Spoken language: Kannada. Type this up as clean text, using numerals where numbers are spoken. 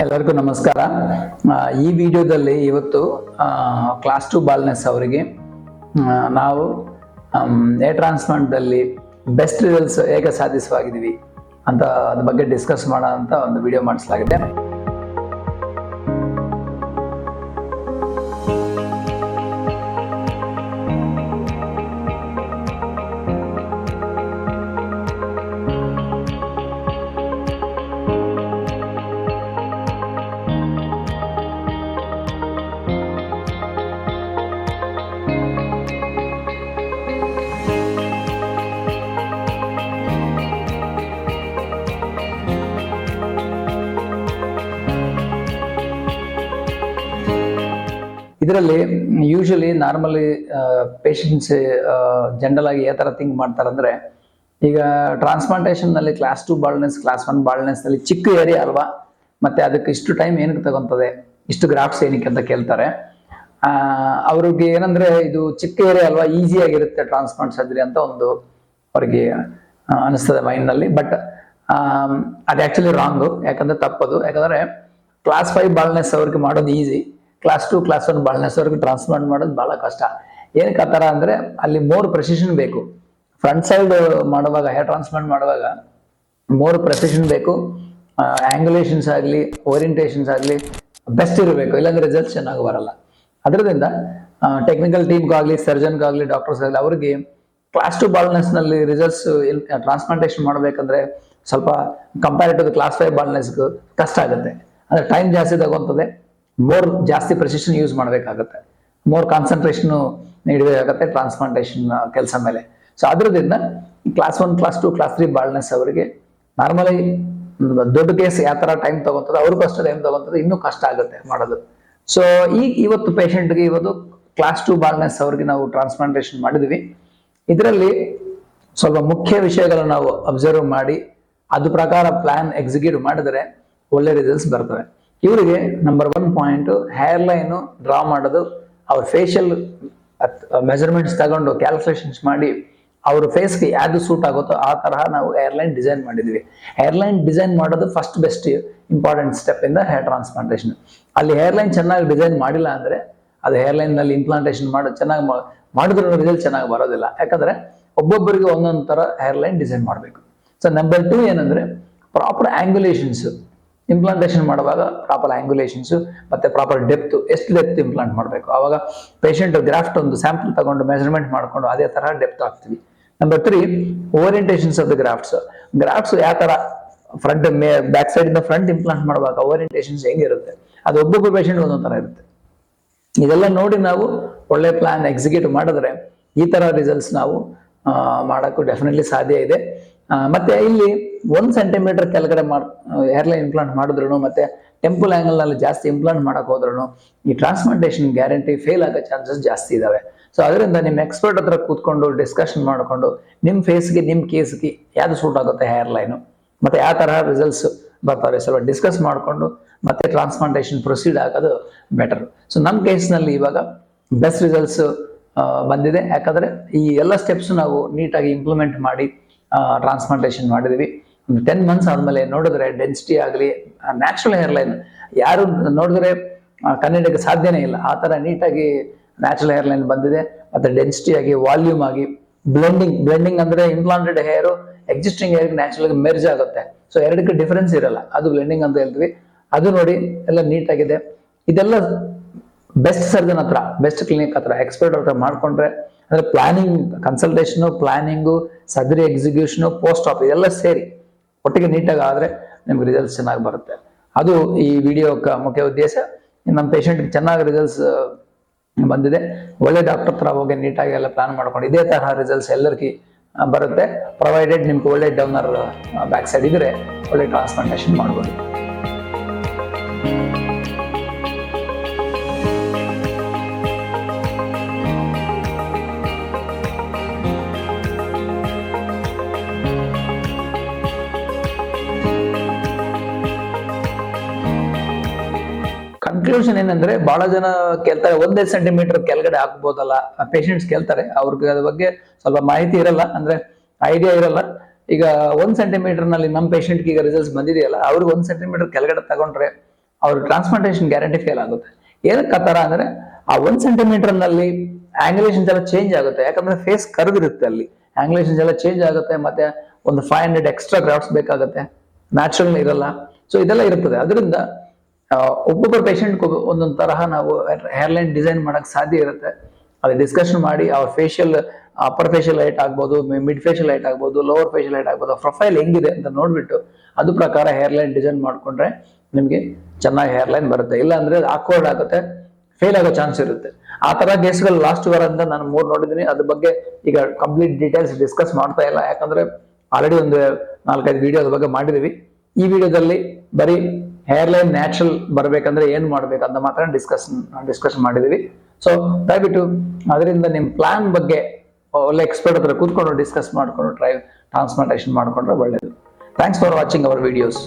ಎಲ್ಲರಿಗೂ ನಮಸ್ಕಾರ. ಈ ವಿಡಿಯೋದಲ್ಲಿ ಇವತ್ತು ಕ್ಲಾಸ್ 2 ಬಾಲ್ನೆಸ್ ಅವರಿಗೆ ನಾವು ಏರ್ ಟ್ರಾನ್ಸ್ಪ್ಲಾಂಟ್ದಲ್ಲಿ ಬೆಸ್ಟ್ ರಿಸಲ್ಟ್ಸ್ ಹೇಗೆ ಸಾಧಿಸವಾಗಿದ್ದೀವಿ ಅಂತ ಅದ್ರ ಬಗ್ಗೆ ಡಿಸ್ಕಸ್ ಮಾಡೋ ಅಂತ ಒಂದು ವಿಡಿಯೋ ಮಾಡಿಸಲಾಗಿದೆ. ಇದರಲ್ಲಿ ಯೂಶಲಿ ನಾರ್ಮಲಿ ಪೇಷಂಟ್ಸ್ ಜನರಲ್ ಆಗಿ ಯಾವ ಥರ ಥಿಂಕ್ ಮಾಡ್ತಾರೆ ಅಂದರೆ, ಈಗ ಟ್ರಾನ್ಸ್ಪ್ಲಾಂಟೇಷನ್ ನಲ್ಲಿ ಕ್ಲಾಸ್ 2 ಬಾಲ್ನೆಸ್ ಕ್ಲಾಸ್ 1 ಬಾಲ್ನೆಸ್ ನಲ್ಲಿ ಚಿಕ್ಕ ಏರಿಯಾ ಅಲ್ವಾ, ಮತ್ತೆ ಅದಕ್ಕೆ ಇಷ್ಟು ಟೈಮ್ ಏನಕ್ಕೆ ತಗೊಂತದೆ, ಇಷ್ಟು ಗ್ರಾಫ್ಟ್ಸ್ ಏನಕ್ಕೆ ಅಂತ ಕೇಳ್ತಾರೆ. ಅವ್ರಿಗೆ ಏನಂದ್ರೆ ಇದು ಚಿಕ್ಕ ಏರಿಯಾ ಅಲ್ವಾ, ಈಸಿ ಆಗಿರುತ್ತೆ ಟ್ರಾನ್ಸ್ಪ್ಲಾಂಟ್ ಸರ್ಜರಿ ಅಂತ ಒಂದು ಅವ್ರಿಗೆ ಅನಿಸ್ತದೆ ಮೈಂಡ್ ನಲ್ಲಿ. ಬಟ್ ಅದು ಆಕ್ಚುಲಿ ರಾಂಗು, ಯಾಕಂದ್ರೆ ತಪ್ಪದು. ಯಾಕಂದ್ರೆ ಕ್ಲಾಸ್ 5 ಬಾಲ್ನೆಸ್ ಅವ್ರಿಗೆ ಮಾಡೋದು ಈಸಿ, ಕ್ಲಾಸ್ 2 ಕ್ಲಾಸ್ 1 ಬಾಲ್ನೆಸ್ ಅವ್ರಿಗೆ ಟ್ರಾನ್ಸ್ಪ್ಲಾಂಟ್ ಮಾಡೋದು ಬಹಳ ಕಷ್ಟ. ಏನಕ್ಕೆ ಆ ಥರ ಅಂದರೆ ಅಲ್ಲಿ ಮೋರ್ ಪ್ರೆಸಿಷನ್ ಬೇಕು. ಫ್ರಂಟ್ ಸೈಡ್ ಮಾಡುವಾಗ, ಹೇರ್ ಟ್ರಾನ್ಸ್ಪ್ಲಾಂಟ್ ಮಾಡುವಾಗ ಮೋರ್ ಪ್ರೆಸಿಷನ್ ಬೇಕು. ಆಂಗ್ಯುಲೇಷನ್ಸ್ ಆಗಲಿ ಓರಿಯಂಟೇಷನ್ಸ್ ಆಗಲಿ ಬೆಸ್ಟ್ ಇರಬೇಕು, ಇಲ್ಲಾಂದ್ರೆ ರಿಸಲ್ಟ್ಸ್ ಚೆನ್ನಾಗಿ ಬರಲ್ಲ. ಅದರಿಂದ ಟೆಕ್ನಿಕಲ್ ಟೀಮ್ಗಾಗಲಿ ಸರ್ಜನ್ಗಾಗಲಿ ಡಾಕ್ಟರ್ಸ್ ಆಗಲಿ ಅವ್ರಿಗೆ ಕ್ಲಾಸ್ 2 ಬಾಲ್ನೆಸ್ ನಲ್ಲಿ ರಿಸಲ್ಟ್ಸ್ ಟ್ರಾನ್ಸ್ಪ್ಲಾಂಟೇಷನ್ ಮಾಡಬೇಕಂದ್ರೆ ಸ್ವಲ್ಪ ಕಂಪ್ಯಾರಿಟಿವ್ ಕ್ಲಾಸ್ 5 ಬಾಲ್ನೆಸ್ಗೂ ಕಷ್ಟ ಆಗುತ್ತೆ. ಅಂದರೆ ಟೈಮ್ ಜಾಸ್ತಿ ತಗೊಂತದೆ, ಮೋರ್ ಜಾಸ್ತಿ ಪ್ರೆಸಿಷನ್ ಯೂಸ್ ಮಾಡಬೇಕಾಗತ್ತೆ, ಮೋರ್ ಕಾನ್ಸಂಟ್ರೇಷನ್ ನೀಡಬೇಕಾಗತ್ತೆ ಟ್ರಾನ್ಸ್ಪ್ಲಾಂಟೇಷನ್ ಕೆಲಸ ಮೇಲೆ. ಸೊ ಅದರಿಂದ ಕ್ಲಾಸ್ 1 ಕ್ಲಾಸ್ 2 ಕ್ಲಾಸ್ 3 ಬಾಲ್ನೆಸ್ ಅವರಿಗೆ ನಾರ್ಮಲಿ ದೊಡ್ಡ ಕೇಸ್ ಯಾವ ಥರ ಟೈಮ್ ತಗೊಂತದೆ, ಅವ್ರಿಗೂ ಅಷ್ಟು ಟೈಮ್ ತಗೊಂತದೆ, ಇನ್ನೂ ಕಷ್ಟ ಆಗುತ್ತೆ ಮಾಡೋದು. ಸೊ ಇವತ್ತು ಪೇಷಂಟ್ಗೆ ಇವತ್ತು ಕ್ಲಾಸ್ 2 ಬಾಲ್ನೆಸ್ ಅವ್ರಿಗೆ ನಾವು ಟ್ರಾನ್ಸ್ಪ್ಲಾಂಟೇಷನ್ ಮಾಡಿದ್ವಿ. ಇದರಲ್ಲಿ ಸ್ವಲ್ಪ ಮುಖ್ಯ ವಿಷಯಗಳನ್ನು ನಾವು ಅಬ್ಸರ್ವ್ ಮಾಡಿ ಅದ್ರ ಪ್ರಕಾರ ಪ್ಲಾನ್ ಎಕ್ಸಿಕ್ಯೂಟ್ ಮಾಡಿದರೆ ಒಳ್ಳೆ ರಿಸಲ್ಟ್ಸ್ ಬರ್ತವೆ. ಇವರಿಗೆ number 1 point hair line draw ಮಾಡೋದು, ಅವ್ರ ಫೇಶಿಯಲ್ ಮೆಜರ್ಮೆಂಟ್ಸ್ ತಗೊಂಡು ಕ್ಯಾಲ್ಕುಲೇಷನ್ಸ್ ಮಾಡಿ ಅವ್ರ ಫೇಸ್ಗೆ ಯಾವ್ದು ಸೂಟ್ ಆಗುತ್ತೋ ಆ ತರಹ ನಾವು ಹೇರ್ ಲೈನ್ ಡಿಸೈನ್ ಮಾಡಿದ್ವಿ. ಹೇರ್ ಲೈನ್ ಡಿಸೈನ್ ಮಾಡೋದು ಫಸ್ಟ್ ಬೆಸ್ಟ್ ಇಂಪಾರ್ಟೆಂಟ್ ಸ್ಟೆಪ್ ಇಂದ ಹೇರ್ ಟ್ರಾನ್ಸ್ಪ್ಲಾಂಟೇಷನ್. ಅಲ್ಲಿ ಹೇರ್ ಲೈನ್ ಚೆನ್ನಾಗಿ ಡಿಸೈನ್ ಮಾಡಿಲ್ಲ ಅಂದ್ರೆ ಅದು ಹೇರ್ ಲೈನ್ ನಲ್ಲಿ ಇಂಪ್ಲಾಂಟೇಷನ್ ಚೆನ್ನಾಗಿ ಮಾಡಿದ್ರು ರಿಸಲ್ಟ್ ಚೆನ್ನಾಗಿ ಬರೋದಿಲ್ಲ. ಯಾಕಂದ್ರೆ ಒಬ್ಬೊಬ್ಬರಿಗೆ ಒಂದೊಂದು ತರ ಹೇರ್ ಲೈನ್ ಡಿಸೈನ್ ಮಾಡಬೇಕು. ಸೊ ನಂಬರ್ 2 ಏನಂದ್ರೆ ಪ್ರಾಪರ್ ಆಂಗ್ಯುಲೇಷನ್ಸ್. ಇಂಪ್ಲಾಂಟೇಷನ್ ಮಾಡುವಾಗ ಪ್ರಾಪರ್ ಆಂಗ್ಯುಲೇಷನ್ಸ್ ಮತ್ತೆ ಪ್ರಾಪರ್ ಡೆಪ್ತ್, ಎಷ್ಟು ಡೆಪ್ತ್ ಇಂಪ್ಲಾಂಟ್ ಮಾಡಬೇಕು. ಆವಾಗ ಪೇಷಂಟ್ ಗ್ರಾಫ್ಟ್ ಒಂದು ಸ್ಯಾಂಪಲ್ ತಗೊಂಡು ಮೆಜರ್ಮೆಂಟ್ ಮಾಡ್ಕೊಂಡು ಅದೇ ತರ ಡೆಪ್ತ್ ಆಗ್ತೀವಿ. Number 3 orientations of the grafts. Grafts ಯಾವ ತರ ಫ್ರಂಟ್ ಬ್ಯಾಕ್ ಸೈಡ್ ಇಂದ ಫ್ರಂಟ್ ಇಂಪ್ಲಾಂಟ್ ಮಾಡುವಾಗ ಓರಿಯಂಟೇಷನ್ಸ್ ಹೆಂಗಿರುತ್ತೆ, ಅದು ಒಬ್ಬೊಬ್ಬ ಪೇಷಂಟ್ ಒಂದೊಂದು ತರ ಇರುತ್ತೆ. ಇದೆಲ್ಲ ನೋಡಿ ನಾವು ಒಳ್ಳೆ ಪ್ಲಾನ್ ಎಕ್ಸಿಕ್ಯೂಟ್ ಮಾಡಿದ್ರೆ ಈ ತರ ರಿಸಲ್ಟ್ಸ್ ನಾವು ಮಾಡೋಕ್ಕೂ ಡೆಫಿನೆಟ್ಲಿ ಸಾಧ್ಯ ಇದೆ. ಮತ್ತೆ ಇಲ್ಲಿ 1 ಸೆಂಟಿಮೀಟರ್ ಕೆಳಗಡೆ ಹೇರ್ಲೈನ್ ಇಂಪ್ಲಾಂಟ್ ಮಾಡಿದ್ರು ಮತ್ತೆ ಟೆಂಪಲ್ ಆಂಗಲ್ ನಲ್ಲಿ ಜಾಸ್ತಿ ಇಂಪ್ಲಾಂಟ್ ಮಾಡಕ್ ಹೋದ್ರು ಈ ಟ್ರಾನ್ಸ್ಪ್ಲಾಂಟೇಷನ್ ಗ್ಯಾರಂಟಿ ಫೇಲ್ ಆಗೋ ಚಾನ್ಸಸ್ ಜಾಸ್ತಿ ಇದಾವೆ. ಸೊ ಅದರಿಂದ ನಿಮ್ಮ ಎಕ್ಸ್ಪರ್ಟ್ ಹತ್ರ ಕೂತ್ಕೊಂಡು ಡಿಸ್ಕಷನ್ ಮಾಡ್ಕೊಂಡು ನಿಮ್ಮ ಫೇಸ್ಗೆ ನಿಮ್ಮ ಕೇಸ್ಗೆ ಯಾವ್ದು ಸೂಟ್ ಆಗುತ್ತೆ ಹೇರ್ ಲೈನು ಮತ್ತೆ ಯಾವ ತರ ರಿಸಲ್ಟ್ಸ್ ಬರ್ತಾರೆ ಸ್ವಲ್ಪ ಡಿಸ್ಕಸ್ ಮಾಡ್ಕೊಂಡು ಮತ್ತೆ ಟ್ರಾನ್ಸ್ಪ್ಲಾಂಟೇಷನ್ ಪ್ರೊಸೀಡ್ ಆಗೋದು ಬೆಟರ್. ಸೊ ನಮ್ಮ ಕೇಸ್ನಲ್ಲಿ ಇವಾಗ ಬೆಸ್ಟ್ ರಿಸಲ್ಟ್ಸ್ ಬಂದಿದೆ. ಯಾಕಂದ್ರೆ ಈ ಎಲ್ಲ ಸ್ಟೆಪ್ಸ್ ನಾವು ನೀಟಾಗಿ ಇಂಪ್ಲಿಮೆಂಟ್ ಮಾಡಿ ಟ್ರಾನ್ಸ್ಪ್ಲಾಂಟೇಷನ್ ಮಾಡಿದ್ವಿ. ಒಂದು 10 ಮಂತ್ಸ್ ಆದ್ಮೇಲೆ ನೋಡಿದ್ರೆ ಡೆನ್ಸಿಟಿ ಆಗಲಿ ನ್ಯಾಚುರಲ್ ಹೇರ್ ಲೈನ್ ಯಾರು ನೋಡಿದ್ರೆ ಕನ್ನಡಕ್ಕೆ ಸಾಧ್ಯನೇ ಇಲ್ಲ, ಆ ತರ ನೀಟಾಗಿ ನ್ಯಾಚುರಲ್ ಹೇರ್ ಲೈನ್ ಬಂದಿದೆ. ಮತ್ತೆ ಡೆನ್ಸಿಟಿ ಆಗಿ ವಾಲ್ಯೂಮ್ ಆಗಿ ಬ್ಲೆಂಡಿಂಗ್ ಅಂದ್ರೆ implanted hair existing hair natural ಆಗಿ ಮೆರ್ಜ್ ಆಗುತ್ತೆ. ಸೊ ಎರಡಕ್ಕೆ ಡಿಫರೆನ್ಸ್ ಇರಲ್ಲ, ಅದು ಬ್ಲೆಂಡಿಂಗ್ ಅಂತ ಹೇಳ್ತೀವಿ. ಅದು ನೋಡಿ ಎಲ್ಲ ನೀಟ್ ಆಗಿದೆ. ಇದೆಲ್ಲ ಬೆಸ್ಟ್ ಸರ್ಜನ್ ಹತ್ರ, ಬೆಸ್ಟ್ ಕ್ಲಿನಿಕ್ ಹತ್ರ ಎಕ್ಸ್ಪರ್ಟ್ ಹತ್ರ ಮಾಡ್ಕೊಂಡ್ರೆ ಅಂದ್ರೆ planning consultation, planning, surgery execution, post op ಇದೆಲ್ಲ ಸೇರಿ ಒಟ್ಟಿಗೆ ನೀಟಾಗಿ ಆದ್ರೆ ನಿಮ್ಗೆ ರಿಸಲ್ಟ್ಸ್ ಚೆನ್ನಾಗಿ ಬರುತ್ತೆ. ಅದು ಈ ವಿಡಿಯೋ ಮುಖ್ಯ ಉದ್ದೇಶ. ನಮ್ಮ ಪೇಷಂಟ್ ಚೆನ್ನಾಗಿ ರಿಸಲ್ಟ್ಸ್ ಬಂದಿದೆ. ಒಳ್ಳೆ ಡಾಕ್ಟರ್ ಹತ್ರ ಹೋಗಿ ನೀಟಾಗಿ ಎಲ್ಲ ಪ್ಲಾನ್ ಮಾಡ್ಕೊಂಡು ಇದೇ ತರಹ ರಿಸಲ್ಟ್ಸ್ ಎಲ್ಲರಿಗೂ ಬರುತ್ತೆ. ಪ್ರೊವೈಡೆಡ್ ನಿಮ್ಗೆ ಒಳ್ಳೆ ಡೌನರ್ ಬ್ಯಾಕ್ ಸೈಡ್ ಇದ್ರೆ ಒಳ್ಳೆ ಟ್ರಾನ್ಸ್ಪ್ಲಾಂಟೇಷನ್ ಮಾಡ್ಬೋದು. ಕನ್ಕ್ಲೂಷನ್ ಏನಂದ್ರೆ ಬಹಳ ಜನ ಕೇಳ್ತಾರೆ 1 ಸೆಂಟಿಮೀಟರ್ ಕೆಳಗಡೆ ಹಾಕ್ಬೋದಲ್ಲ, ಪೇಷಂಟ್ಸ್ ಕೇಳ್ತಾರೆ. ಅವ್ರಿಗೆ ಅದ್ರ ಬಗ್ಗೆ ಸ್ವಲ್ಪ ಮಾಹಿತಿ ಇರಲ್ಲ, ಅಂದ್ರೆ ಐಡಿಯಾ ಇರಲ್ಲ. ಈಗ 1 ಸೆಂಟಿಮೀಟರ್ ನಲ್ಲಿ ನಮ್ಮ ಪೇಷಂಟ್ಗೆ ಈಗ ರಿಸಲ್ಟ್ಸ್ ಬಂದಿದೆಯಲ್ಲ, ಅವ್ರಿಗೆ 1 ಸೆಂಟಿಮೀಟರ್ ಕೆಳಗಡೆ ತಗೊಂಡ್ರೆ ಅವ್ರ ಟ್ರಾನ್ಸ್ಪ್ಲಾಂಟೇಶನ್ ಗ್ಯಾರಂಟಿ ಫೇಲ್ ಆಗುತ್ತೆ. ಏನಕ್ಕೆ ಆ ತರ ಅಂದ್ರೆ ಆ 1 ಸೆಂಟಿಮೀಟರ್ ನಲ್ಲಿ ಆಂಗ್ಯುಲೇಷನ್ಸ್ ಎಲ್ಲ ಚೇಂಜ್ ಆಗುತ್ತೆ. ಯಾಕಂದ್ರೆ ಫೇಸ್ ಕರ್ವ್ ಇರುತ್ತೆ, ಅಲ್ಲಿ ಆಂಗ್ಯುಲೇಷನ್ಸ್ ಎಲ್ಲ ಚೇಂಜ್ ಆಗುತ್ತೆ. ಮತ್ತೆ ಒಂದು 500 ಎಕ್ಸ್ಟ್ರಾ ಗ್ರಾಫ್ಟ್ಸ್ ಬೇಕಾಗುತ್ತೆ, ನ್ಯಾಚುರಲ್ ಇರಲ್ಲ. ಸೊ ಇದೆಲ್ಲ ಇರ್ತದೆ. ಅದರಿಂದ ಒಬ್ಬೊಬ್ಬರು ಪೇಷಂಟ್ ಒಂದೊಂದು ತರಹ ನಾವು ಹೇರ್ಲೈನ್ ಡಿಸೈನ್ ಮಾಡಕ್ ಸಾಧ್ಯ ಇರುತ್ತೆ. ಅದು ಡಿಸ್ಕಷನ್ ಮಾಡಿ ಅವ್ರ ಫೇಶಿಯಲ್, ಅಪ್ಪರ್ ಫೇಶಿಯಲ್ ಹೈಟ್ ಆಗ್ಬೋದು, ಮಿಡ್ ಫೇಶಿಯಲ್ ಹೈಟ್ ಆಗ್ಬೋದು, ಲೋವರ್ ಫೇಶಿಯಲ್ ಹೈಟ್ ಆಗ್ಬೋದು, ಪ್ರೊಫೈಲ್ ಹೆಂಗಿದೆ ಅಂತ ನೋಡ್ಬಿಟ್ಟು ಅದು ಪ್ರಕಾರ ಹೇರ್ಲೈನ್ ಡಿಸೈನ್ ಮಾಡ್ಕೊಂಡ್ರೆ ನಿಮ್ಗೆ ಚೆನ್ನಾಗಿ ಹೇರ್ಲೈನ್ ಬರುತ್ತೆ. ಇಲ್ಲ ಅಂದ್ರೆ ಆಕ್ವರ್ಡ್ ಆಗುತ್ತೆ, ಫೇಲ್ ಆಗೋ ಚಾನ್ಸ್ ಇರುತ್ತೆ. ಆ ತರ ಕೇಸ್ಗಳು ಲಾಸ್ಟ್ ವಾರದಿಂದ ನಾನು 3 ನೋಡಿದೀನಿ. ಅದ್ರ ಬಗ್ಗೆ ಈಗ ಕಂಪ್ಲೀಟ್ ಡೀಟೇಲ್ಸ್ ಡಿಸ್ಕಸ್ ಮಾಡ್ತಾ ಇಲ್ಲ, ಯಾಕಂದ್ರೆ ಆಲ್ರೆಡಿ ಒಂದು 4-5 ವಿಡಿಯೋ ಅದ್ರ ಬಗ್ಗೆ ಮಾಡಿದೀವಿ. ಈ ವಿಡಿಯೋದಲ್ಲಿ ಬರೀ ಹೇರ್ಲೈನ್ ನ್ಯಾಚುರಲ್ ಬರ್ಬೇಕಂದ್ರೆ ಏನ್ ಮಾಡ್ಬೇಕು ಅಂತ ಮಾತ್ರ ಡಿಸ್ಕಷನ್ ಮಾಡಿದೀವಿ. ಸೊ ದಯವಿಟ್ಟು ಅದರಿಂದ ನಿಮ್ ಪ್ಲಾನ್ ಬಗ್ಗೆ ಒಳ್ಳೆ ಎಕ್ಸ್ಪರ್ಟ್ ಹತ್ರ ಕೂತ್ಕೊಂಡು ಡಿಸ್ಕಸ್ ಮಾಡ್ಕೊಂಡು ಟ್ರಾನ್ಸ್ಪ್ಲಾಂಟೇಶನ್ ಮಾಡ್ಕೊಂಡ್ರೆ ಒಳ್ಳೇದು. Thanks for watching our videos.